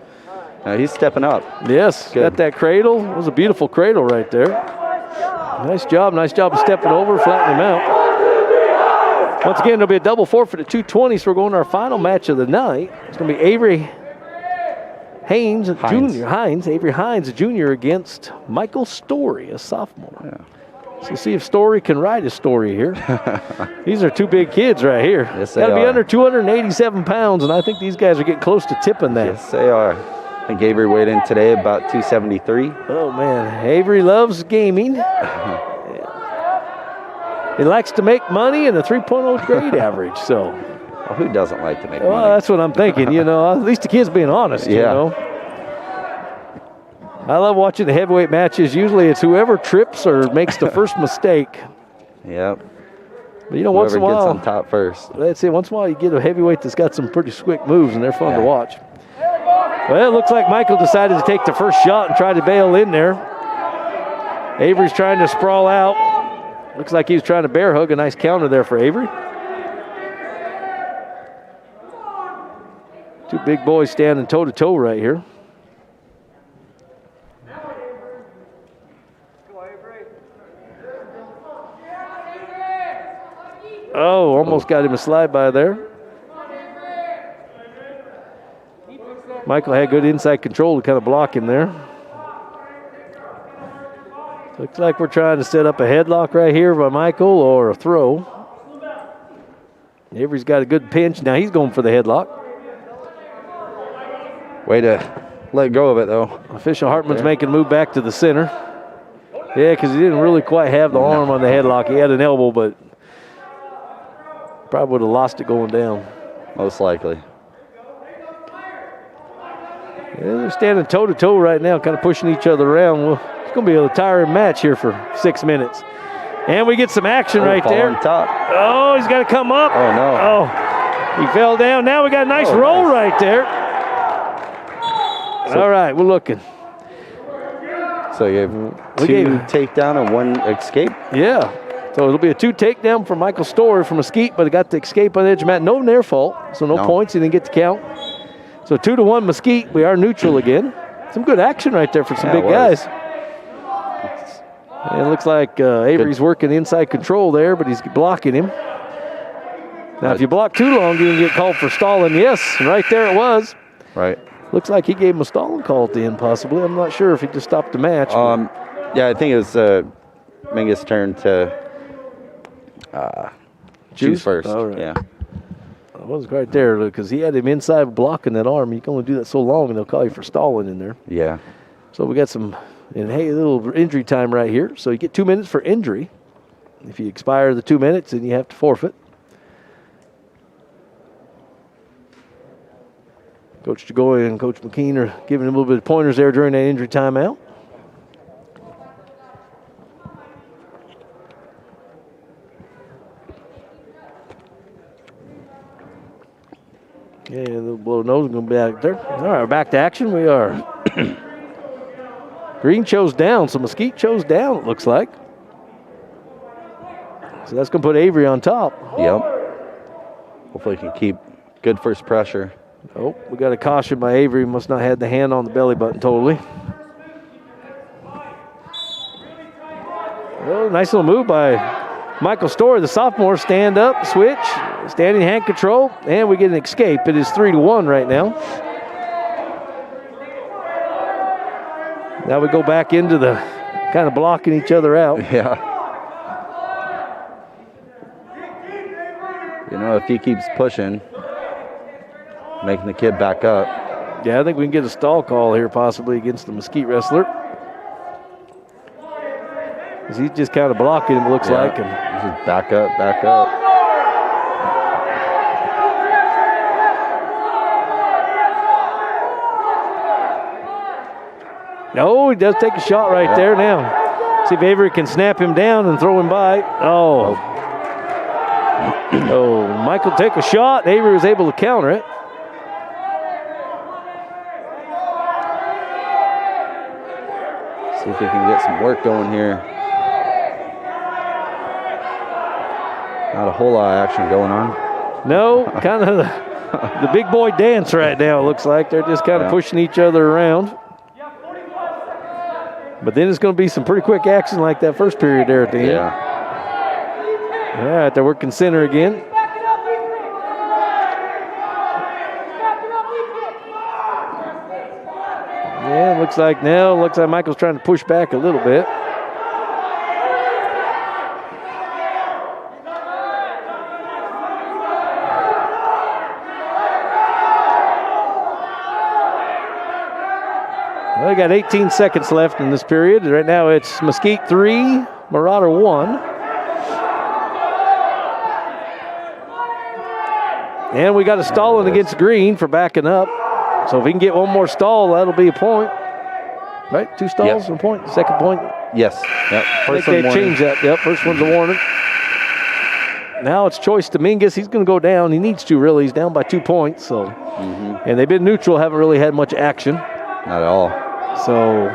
He's stepping up. Yes, Good. got that cradle. It was a beautiful cradle right there. Nice job of stepping over, flattening him out. Once again, there'll be a double forfeit at 2:20, so we're going to our final match of the night. It's going to be Avery Hines Jr. against Michael Story, a sophomore. Yeah. So see if Story can ride his story here. These are two big kids right here. Yes, they Got to be are. under 287 pounds, and I think these guys are getting close to tipping that. Yes, they are. I think Avery weighed in today about 273. Oh, man. Avery loves gaming. He likes to make money and a 3.0 grade average, so. Well, who doesn't like to make Well, money? that's what I'm thinking, you know. At least the kid's being honest, you Yeah. know. I love watching the heavyweight matches. Usually it's whoever trips or makes the first mistake. Yep. But, you know, once in a Whoever gets while, on top first. let's say once in a while you get a heavyweight that's got some pretty quick moves, and they're fun to watch. Well, it looks like Michael decided to take the first shot and try to bail in there. Avery's trying to sprawl out. Looks like he was trying to bear hug. A nice counter there for Avery. Two big boys standing toe-to-toe right here. Oh, almost got him a slide by there. Michael had good inside control to kind of block him there. Looks like we're trying to set up a headlock right here by Michael or a throw. Avery's got a good pinch. Now he's going for the headlock. Way to let go of it, though. Official Hartman's making a move back to the center. Yeah, because he didn't really quite have the arm on the headlock. He had an elbow, but probably would have lost it going down. Most likely. Yeah, they're standing toe-to-toe right now, kind of pushing each other around. Well, it's going to be a tiring match here for 6 minutes. And we get some action right there. On top. Oh, he's got to come up. Oh, no. Oh, he fell down. Now we got a nice roll right there. All right, we're looking. So you have two takedown and one escape? Yeah. So it'll be a 2 takedown for Michael Story from Mesquite, but he got the escape on the edge of the mat. No near fault, so no points. He didn't get the count. So 2-1 Mesquite. We are neutral again. Some good action right there for some big guys. And it looks like Avery's working inside control there, but he's blocking him. Now, if you block too long, you can get called for stalling. Yes, right there it was. Right. Looks like he gave him a stalling call at the end, possibly. I'm not sure if he just stopped the match. Yeah, I think it was Mingus' turn to choose first. All right. Yeah. It was right there because he had him inside blocking that arm. You can only do that so long, and they'll call you for stalling in there. Yeah. So we got some a little injury time right here. So you get 2 minutes for injury. If you expire the 2 minutes, then you have to forfeit. Coach DeGoy and Coach McKean are giving him a little bit of pointers there during that injury timeout. Yeah, the little blow nose is going to be out there. All right, we're back to action. We are. Green chose down, so Mesquite chose down, it looks like. So that's going to put Avery on top. Yep. Hopefully he can keep good first pressure. Oh, we got a caution by Avery. Must not have the hand on the belly button totally. Oh, nice little move by Michael Story, the sophomore. Stand up, switch, standing hand control, and we get an escape. It is 3-1 right now. Now we go back into the kind of blocking each other out. Yeah. You know, if he keeps pushing, making the kid back up. Yeah, I think we can get a stall call here possibly against the Mesquite wrestler. He's just kind of blocking him, looks like. And just back up, back up. No, he does take a shot right there now. See if Avery can snap him down and throw him by. Oh. Oh, Michael take a shot. Avery was able to counter it. See if we can get some work going here. Not a whole lot of action going on. No, kind of the big boy dance right now, it looks like. They're just kind of pushing each other around. But then it's going to be some pretty quick action like that first period there at the end. Yeah. All right, they're working center again. Yeah, looks like Michael's trying to push back a little bit. Well, we got 18 seconds left in this period. Right now it's Mesquite 3, Marauder 1. And we got a stalling against Green for backing up. So if he can get one more stall, that'll be a point. Right? 2 stalls and a point. Second point. Yes. Yep. I think they changed that. Yep, first one's a warning. Now it's choice to Mingus. He's going to go down. He needs to, really. He's down by 2 points. So, and they've been neutral, haven't really had much action. Not at all. So,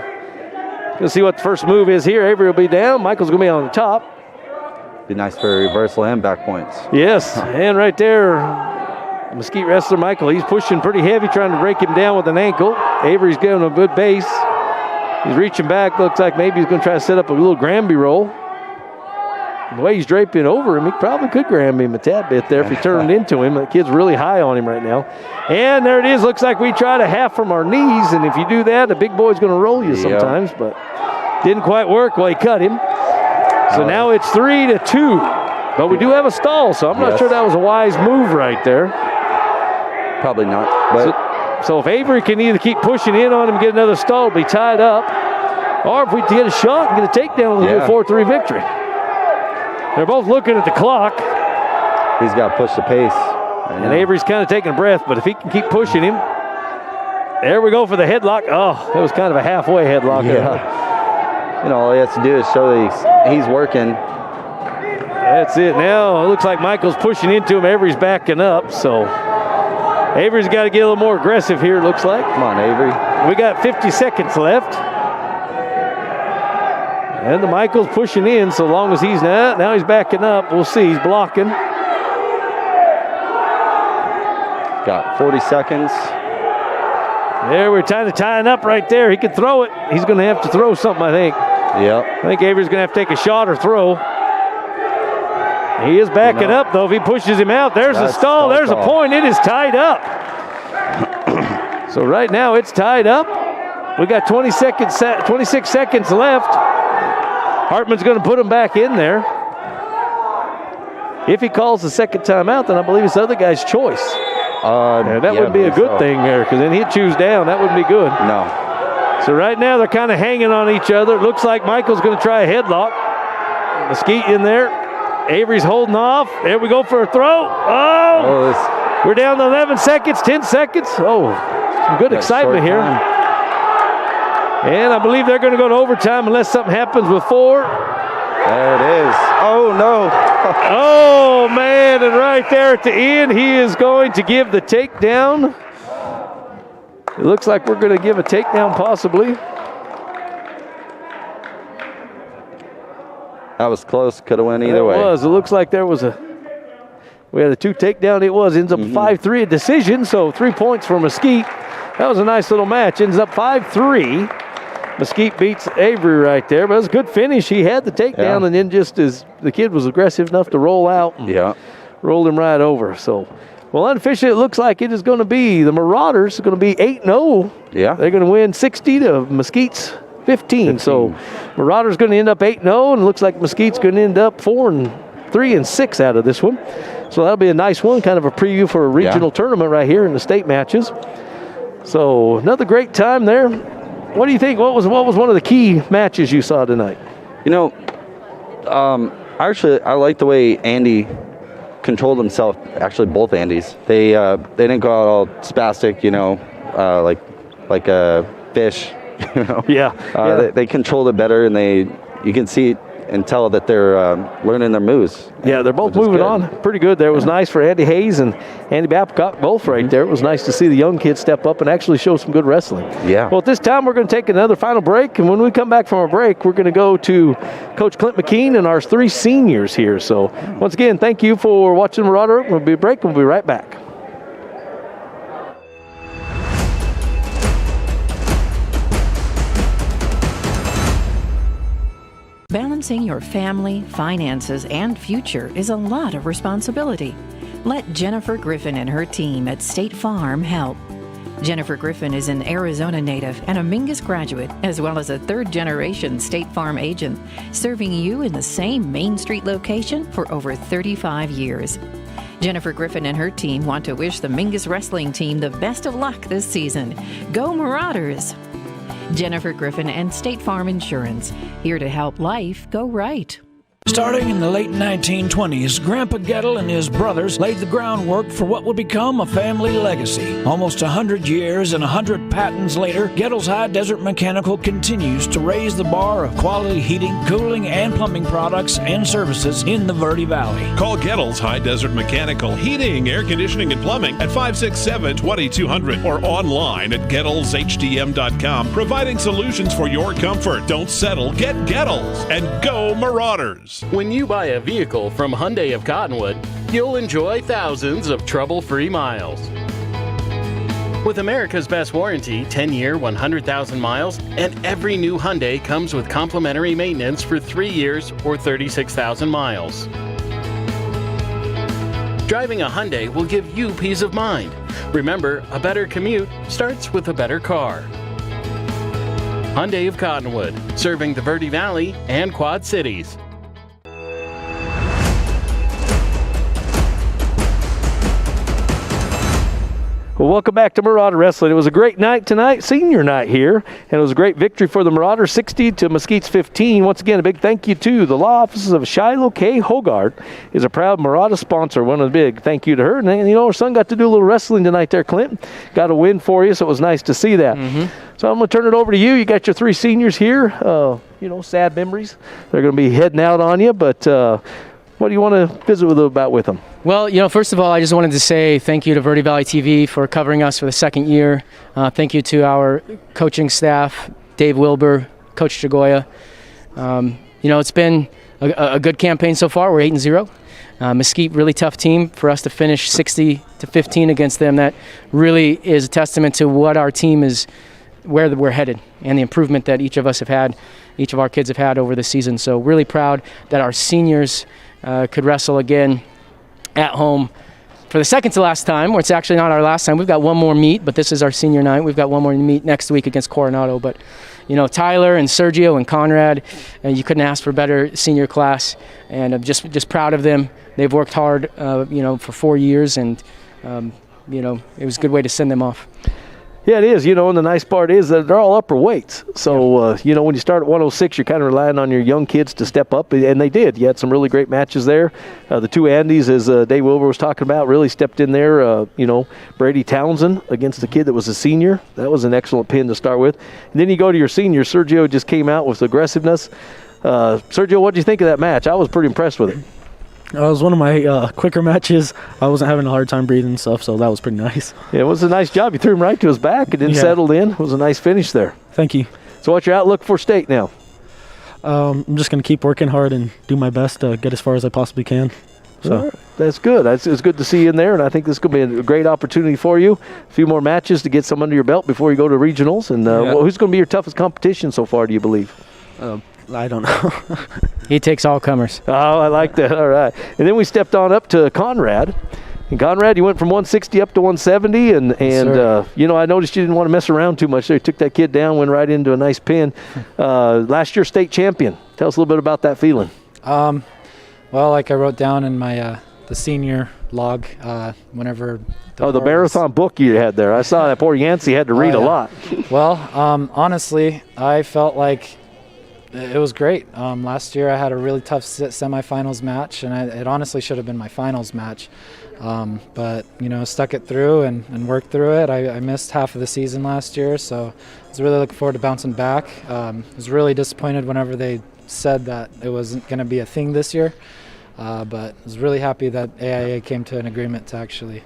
going to see what the first move is here. Avery will be down. Michael's going to be on the top. Be nice for a reversal and back points. Yes, and right there, Mesquite wrestler Michael, he's pushing pretty heavy, trying to break him down with an ankle. Avery's giving him a good base. He's reaching back. Looks like maybe he's going to try to set up a little Granby roll. The way he's draping over him, he probably could Granby him a tad bit there if he turned into him. The kid's really high on him right now. And there it is. Looks like we tried a half from our knees, and if you do that, the big boy's going to roll you sometimes, but didn't quite work. Well, he cut him. So now it's 3-2. But we do have a stall, so I'm not sure that was a wise move right there. Probably not. But so if Avery can either keep pushing in on him and get another stall, be tied up, or if we get a shot and get a takedown, we'll get a 4-3 victory. They're both looking at the clock. He's got to push the pace. And Avery's kind of taking a breath, but if he can keep pushing him, there we go for the headlock. Oh, it was kind of a halfway headlock. Yeah. You know, all he has to do is show that he's working. That's it. Now it looks like Michael's pushing into him. Avery's backing up, so Avery's got to get a little more aggressive here, it looks like. Come on, Avery. We got 50 seconds left. And the Michael's pushing in so long as he's not. Now he's backing up. We'll see. He's blocking. Got 40 seconds. There, we're kind of tying up right there. He can throw it. He's going to have to throw something, I think. Yep. I think Avery's going to have to take a shot or throw. He is backing up, though. If he pushes him out, there's a stall. There's a point. It is tied up. So right now it's tied up. We got 26 seconds left. Hartman's going to put him back in there. If he calls the second timeout, then I believe it's the other guy's choice. That wouldn't be a good thing there, because then he'd choose down. That wouldn't be good. No. So right now they're kind of hanging on each other. It looks like Michael's going to try a headlock. Mesquite in there. Avery's holding off. There we go for a throw. Oh, we're down to 11 seconds, 10 seconds. Oh, some good excitement here. And I believe they're going to go to overtime unless something happens with 4. There it is. Oh, no. Oh, man, and right there at the end, he is going to give the takedown. It looks like we're going to give a takedown possibly. That was close. Could have went either way. It was. It looks like there was we had a 2 takedown. It was. Ends up 5-3, a decision, so 3 points for Mesquite. That was a nice little match. Ends up 5-3. Mesquite beats Avery right there, but it was a good finish. He had the takedown, and then just as the kid was aggressive enough to roll out, and rolled him right over. So, well, unofficially, it looks like it is going to be the Marauders are going to be 8-0. Yeah. They're going to win 60 to Mesquite's 15. So, Marauders going to end up 8-0, and it looks like Mesquite's going to end up 4-3-6 out of this one. So that'll be a nice one, kind of a preview for a regional tournament right here in the state matches. So another great time there. What do you think? What was one of the key matches you saw tonight? You know, I like the way Andy controlled himself. Actually, both Andys. They didn't go out all spastic, you know, like a fish. You know. Yeah. They controlled it better, and you can see and tell that they're learning their moves. Yeah, they're both moving on pretty good there. It was nice for Andy Hayes and Andy Babcock both right there. It was nice to see the young kids step up and actually show some good wrestling. Yeah. Well, at this time, we're going to take another final break, and when we come back from our break, we're going to go to Coach Clint McKean and our 3 seniors here. So, once again, thank you for watching Marauder. We'll be a break, and we'll be right back. Balancing your family, finances, and future is a lot of responsibility. Let Jennifer Griffin and her team at State Farm help. Jennifer Griffin is an Arizona native and a Mingus graduate, as well as a third-generation State Farm agent, serving you in the same Main Street location for over 35 years. Jennifer Griffin and her team want to wish the Mingus wrestling team the best of luck this season. Go Marauders! Jennifer Griffin and State Farm Insurance, here to help life go right. Starting in the late 1920s, Grandpa Gettle and his brothers laid the groundwork for what would become a family legacy. Almost 100 years and 100 patents later, Gettle's High Desert Mechanical continues to raise the bar of quality heating, cooling, and plumbing products and services in the Verde Valley. Call Gettle's High Desert Mechanical Heating, Air Conditioning, and Plumbing at 567-2200 or online at GettlesHDM.com, providing solutions for your comfort. Don't settle, get Gettles, and go Marauders. When you buy a vehicle from Hyundai of Cottonwood, you'll enjoy thousands of trouble-free miles. With America's best warranty, 10-year, 100,000 miles, and every new Hyundai comes with complimentary maintenance for 3 years or 36,000 miles. Driving a Hyundai will give you peace of mind. Remember, a better commute starts with a better car. Hyundai of Cottonwood, serving the Verde Valley and Quad Cities. Well, welcome back to Marauder Wrestling. It was a great night tonight, senior night here, and it was a great victory for the Marauders, 60 to Mesquite's 15. Once again, a big thank you to the law offices of Shiloh K. Hogart, is a proud Marauder sponsor. One of the big thank you to her. And you know, her son got to do a little wrestling tonight there, Clint. Got a win for you, so it was nice to see that. So I'm going to turn it over to you. You got your 3 seniors here. You know, sad memories. They're going to be heading out on you, but what do you want to visit with them? Well, you know, first of all, I just wanted to say thank you to Verde Valley TV for covering us for the 2nd year. Thank you to our coaching staff, Dave Wilbur, Coach Chagoya. You know, it's been a good campaign so far. We're 8-0. Mesquite, really tough team. For us to finish 60 to 15 against them, that really is a testament to what our team is, where we're headed, and the improvement that each of us have had, each of our kids have had over the season. So really proud that our seniors could wrestle again at home for the second to last time, where it's actually not our last time. We've got one more meet, but this is our senior night. We've got one more meet next week against Coronado. But, you know, Tyler and Sergio and Conrad, you couldn't ask for a better senior class, and I'm just proud of them. They've worked hard, you know, for 4 years, and, you know, it was a good way to send them off. Yeah, it is. You know, and the nice part is that they're all upper weights. So, you know, when you start at 106, you're kind of relying on your young kids to step up, and they did. You had some really great matches there. The 2 Andys, as Dave Wilbur was talking about, really stepped in there. You know, Brady Townsend against the kid that was a senior. That was an excellent pin to start with. And then you go to your senior. Sergio just came out with aggressiveness. Sergio, what did you think of that match? I was pretty impressed with it. It was one of my quicker matches. I wasn't having a hard time breathing and stuff, so that was pretty nice. Yeah, it was a nice job. You threw him right to his back and then settled in. It was a nice finish there. Thank you. So what's your outlook for state now? I'm just going to keep working hard and do my best to get as far as I possibly can. So right. That's good. It's good to see you in there, and I think this is going to be a great opportunity for you. A few more matches to get some under your belt before you go to regionals. And who's going to be your toughest competition so far, do you believe? I don't know. He takes all comers. Oh, I like that. All right. And then we stepped on up to Conrad. And Conrad, you went from 160 up to 170. And you know, I noticed you didn't want to mess around too much there. You took that kid down, went right into a nice pin. Last year, state champion. Tell us a little bit about that feeling. Well, like I wrote down in my the senior log, whenever the marathon book you had there. I saw that poor Yancey had to read a lot. Well, honestly, I felt like it was great. Last year I had a really tough semifinals match, and it honestly should have been my finals match. But, you know, stuck it through and worked through it. I missed half of the season last year, so I was really looking forward to bouncing back. I was really disappointed whenever they said that it wasn't going to be a thing this year, but I was really happy that AIA came to an agreement to actually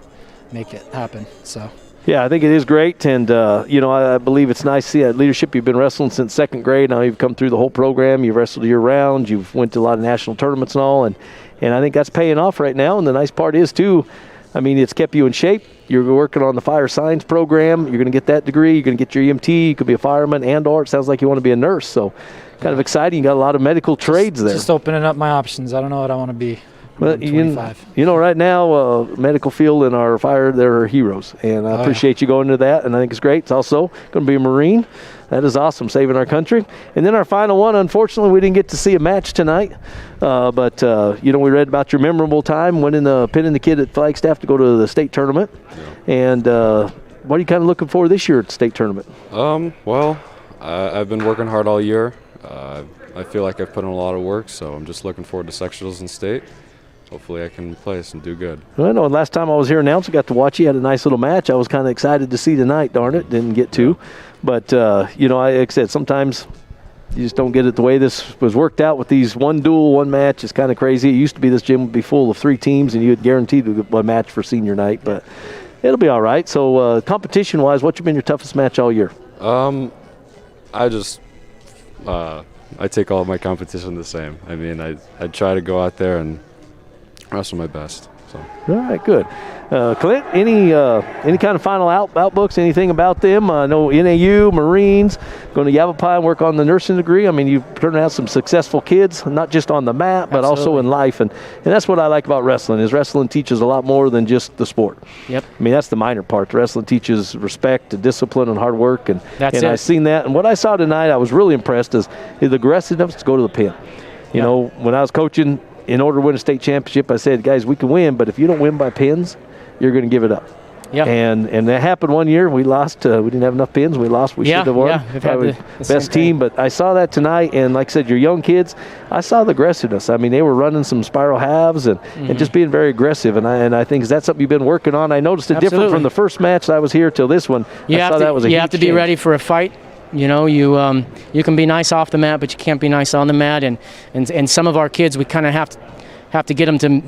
make it happen. So. Yeah, I think it is great, and I believe it's nice to see that leadership. You've been wrestling since 2nd grade. Now you've come through the whole program. You've wrestled year-round. You've went to a lot of national tournaments and all, and I think that's paying off right now. And the nice part is, too, I mean, it's kept you in shape. You're working on the fire science program. You're going to get that degree. You're going to get your EMT. You could be a fireman or it sounds like you want to be a nurse. So kind of exciting. You got a lot of medical trades there. Just opening up my options. I don't know what I want to be. Well, right now, medical field and our fire, they're heroes, and I appreciate you going into that, and I think it's great. It's also going to be a Marine. That is awesome, saving our country. And then our final one, unfortunately, we didn't get to see a match tonight, but we read about your memorable time winning pinning the kid at Flagstaff to go to the state tournament. Yeah. And what are you kind of looking for this year at the state tournament? I've been working hard all year. I feel like I've put in a lot of work, so I'm just looking forward to sectionals and state. Hopefully I can place and do good. Well, I know last time I was here announcing, got to watch you. Had a nice little match. I was kind of excited to see tonight, darn it. Didn't get to. But, like I said, sometimes you just don't get it the way this was worked out with these one duel, one match. It's kind of crazy. It used to be this gym would be full of 3 teams, and you had guaranteed a match for senior night. But it'll be all right. So competition-wise, what's been your toughest match all year? I take all of my competition the same. I mean, I try to go out there and wrestle my best. So. All right, good. Clint, any kind of final outbooks, anything about them? I know NAU, Marines, going to Yavapai and work on the nursing degree. I mean, you've turned out some successful kids, not just on the mat, but also in life. And that's what I like about wrestling, is wrestling teaches a lot more than just the sport. Yep. I mean, that's the minor part. The wrestling teaches respect and discipline and hard work. And I've seen that. And what I saw tonight, I was really impressed, is the aggressiveness to go to the pin. You know, when I was coaching, in order to win a state championship, I said, guys, we can win, but if you don't win by pins, you're going to give it up. Yeah. And that happened one year. We lost. We didn't have enough pins. We lost. We should have won. Yeah, we've had the best team. But I saw that tonight, and like I said, your young kids, I saw the aggressiveness. I mean, they were running some spiral halves and just being very aggressive. And I think, is that something you've been working on? I noticed it different from the first match that I was here till this one. You have to be ready for a fight. You know, you can be nice off the mat, but you can't be nice on the mat. And some of our kids, we kind of have to get them to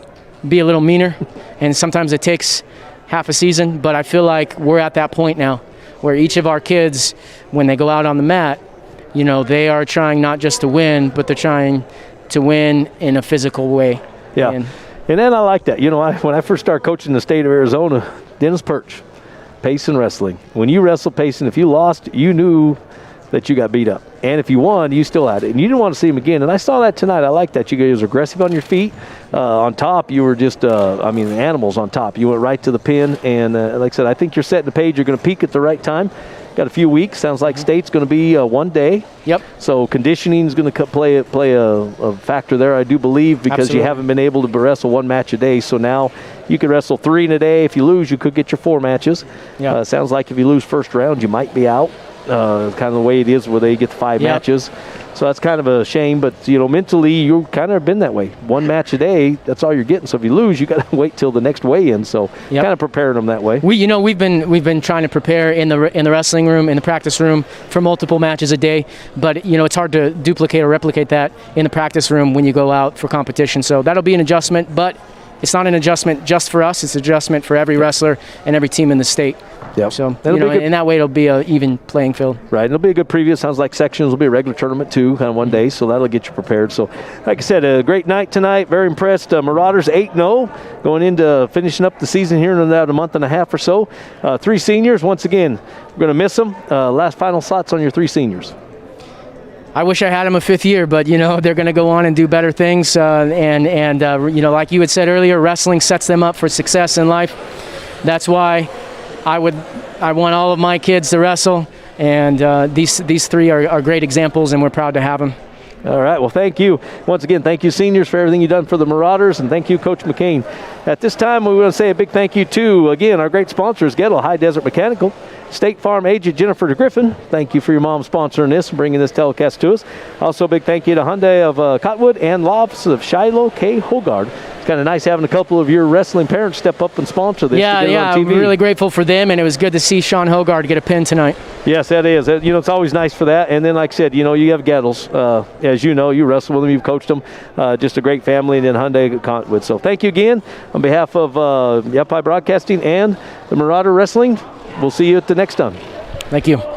be a little meaner, and sometimes it takes half a season, but I feel like we're at that point now where each of our kids, when they go out on the mat, you know, they are trying not just to win, but they're trying to win in a physical way. Yeah, and then I like that. You know, when I first started coaching the state of Arizona, Dennis Perch, Payson wrestling. When you wrestled Payson, if you lost, you knew that you got beat up. And if you won, you still had it. And you didn't want to see him again. And I saw that tonight. I like that. You guys were aggressive on your feet. On top, you were just, animals on top. You went right to the pin. And like I said, I think you're setting the page. You're going to peak at the right time. Got a few weeks. Sounds like state's going to be 1 day. Yep. So conditioning is going to play a factor there, I do believe, because you haven't been able to wrestle 1 match a day. So now you could wrestle 3 in a day. If you lose, you could get your 4 matches. Yeah. Sounds like if you lose first round, you might be out. Kind of the way it is where they get the 5 matches. So that's kind of a shame, but mentally you kind of been that way. 1 match a day, that's all you're getting. So if you lose, you got to wait till the next weigh-in. So kind of preparing them that way. We've been trying to prepare in the wrestling room, in the practice room for multiple matches a day, but it's hard to duplicate or replicate that in the practice room when you go out for competition. So that'll be an adjustment, but it's not an adjustment just for us. It's an adjustment for every wrestler and every team in the state. Yep. So, in that way, it'll be an even playing field. Right. It'll be a good preview. It sounds like sections will be a regular tournament, too, kind of 1 day, so that'll get you prepared. So, like I said, a great night tonight. Very impressed. Marauders 8-0, going into finishing up the season here in about a month and a half or so. 3 seniors. Once again, we're going to miss them. Last final thoughts on your 3 seniors. I wish I had them a 5th year, but, they're going to go on and do better things. And like you had said earlier, wrestling sets them up for success in life. That's why I want all of my kids to wrestle, and these 3 are great examples, and we're proud to have them. All right. Well, thank you. Once again, thank you, seniors, for everything you've done for the Marauders, and thank you, Coach McCain. At this time, we want to say a big thank you to, again, our great sponsors, Gettle, High Desert Mechanical, State Farm agent Jennifer Griffin. Thank you for your mom sponsoring this and bringing this telecast to us. Also, a big thank you to Hyundai of Cottonwood and Law Office of Shiloh K. Hogard. It's kind of nice having a couple of your wrestling parents step up and sponsor this. Yeah, we're really grateful for them, and it was good to see Sean Hogard get a pin tonight. Yes, that is. You know, it's always nice for that. And then, like I said, you know, you have Gettles. As you know, you wrestle with them, you've coached them. Just a great family, and then Hyundai Cottonwood. So thank you again on behalf of Yep High Broadcasting and the Marauder Wrestling. We'll see you at the next time. Thank you.